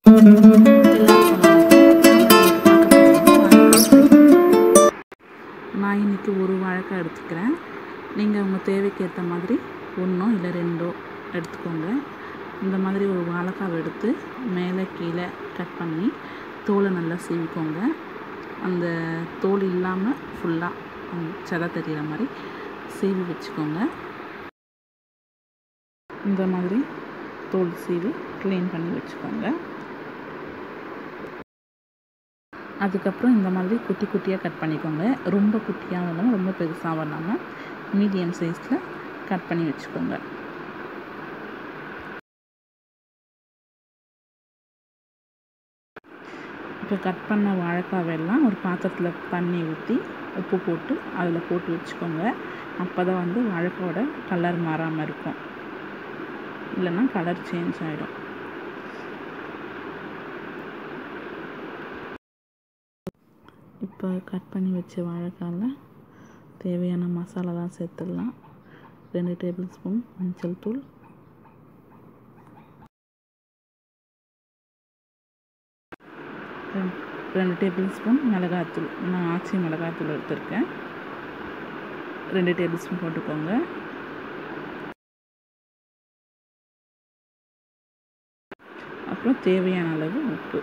நான் இன்றைக்கி ஒரு வாழைக்காய் எடுத்துக்கிறேன். நீங்கள் உங்கள் தேவைக்கு ஏற்ற மாதிரி 1 இல்லை 2 எடுத்துக்கோங்க. இந்த மாதிரி ஒரு வாழைக்காவை எடுத்து மேலே கீழே கட் பண்ணி தோலை நல்லா சீவிக்கோங்க. அந்த தோல் இல்லாமல் ஃபுல்லாக சதை தெரிகிற மாதிரி சீவி வச்சுக்கோங்க. இந்த மாதிரி தோல் சீவி க்ளீன் பண்ணி வச்சுக்கோங்க. அதுக்கப்புறம் இந்த மாதிரி குட்டி குட்டியாக கட் பண்ணிக்கோங்க. ரொம்ப குட்டியாக இல்லாமல் ரொம்ப பெருசாக இல்லாமல் மீடியம் சைஸில் கட் பண்ணி வச்சுக்கோங்க. இப்போ கட் பண்ண வாழைக்காவெல்லாம் ஒரு பாத்திரத்தில் தண்ணி ஊற்றி உப்பு போட்டு அதில் போட்டு வச்சுக்கோங்க. அப்போ தான் வாழைக்காவோட கலர் மாறாமல் இருக்கும், இல்லைன்னா கலர் சேஞ்ச் ஆகிடும். இப்போ கட் பண்ணி வச்ச வாழைக்காயில் தேவையான மசாலாலாம் சேர்த்துடலாம். 2 டேபிள் ஸ்பூன் மஞ்சள் தூள், 2 டேபிள் ஸ்பூன் மிளகாத்தூள். நான் ஆச்சி மிளகாத்தூள் எடுத்துருக்கேன். 2 டேபிள் ஸ்பூன் போட்டுக்கோங்க. அப்புறம் தேவையான அளவு உப்பு.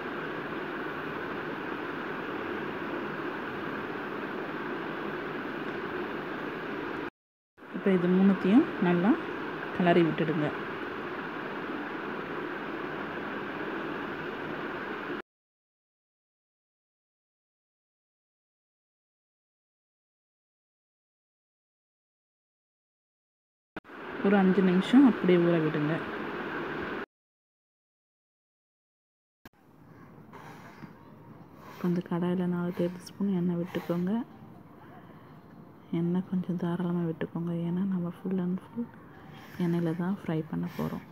இப்போ இது மூணுத்தையும் நல்லா கிளறி விட்டுடுங்க. ஒரு 5 நிமிஷம் அப்படியே ஊற விடுங்க. அந்த கடாயில் 4 டேபிள் ஸ்பூன் எண்ணெய் விட்டுக்கோங்க. எண்ணெய் கொஞ்சம் தாராளமாக விட்டுக்கோங்க, ஏன்னா நம்ம ஃபுல் அண்ட் ஃபுல் எண்ணெயில் தான் ஃப்ரை பண்ண போகிறோம்.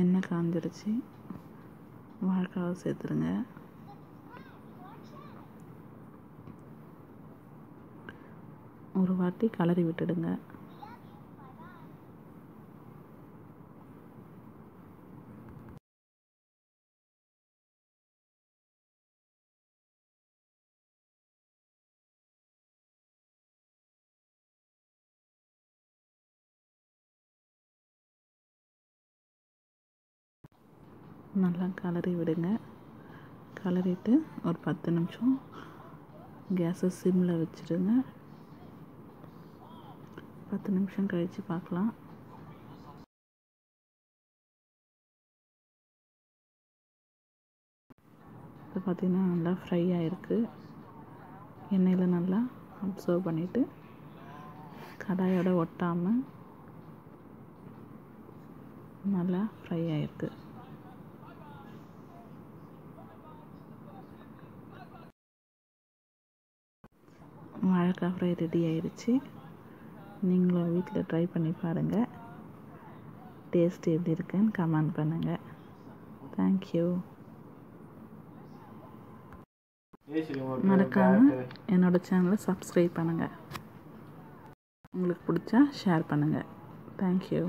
எண்ணெய் காஞ்சிடுச்சு. வாழைக்காவை சேர்த்துருங்க. ஒரு வாட்டி கலரி விட்டுடுங்க. நல்லா கலரி விடுங்க. கலரிட்டு ஒரு 10 நிமிஷம் கேஸை சிம்மில் வச்சுடுங்க. 10 நிமிஷம் கழித்து பார்க்கலாம். இப்போ பார்த்திங்கன்னா நல்லா ஃப்ரை ஆகிருக்கு. எண்ணெயில் நல்லா அப்சர்வ் பண்ணிவிட்டு கடாயோட ஒட்டாமல் நல்லா ஃப்ரை ஆகிருக்கு. வாழைக்காய் ஃப்ரை ரெடி ஆயிடுச்சு. நீங்களும் வீட்டில் ட்ரை பண்ணி பாருங்கள். டேஸ்ட் எப்படி இருக்குன்னு கமெண்ட் பண்ணுங்கள். தேங்க்யூ. மறக்காமல் என்னோடய சேனலை சப்ஸ்கிரைப் பண்ணுங்கள். உங்களுக்கு பிடிச்சா ஷேர் பண்ணுங்கள். தேங்க்யூ.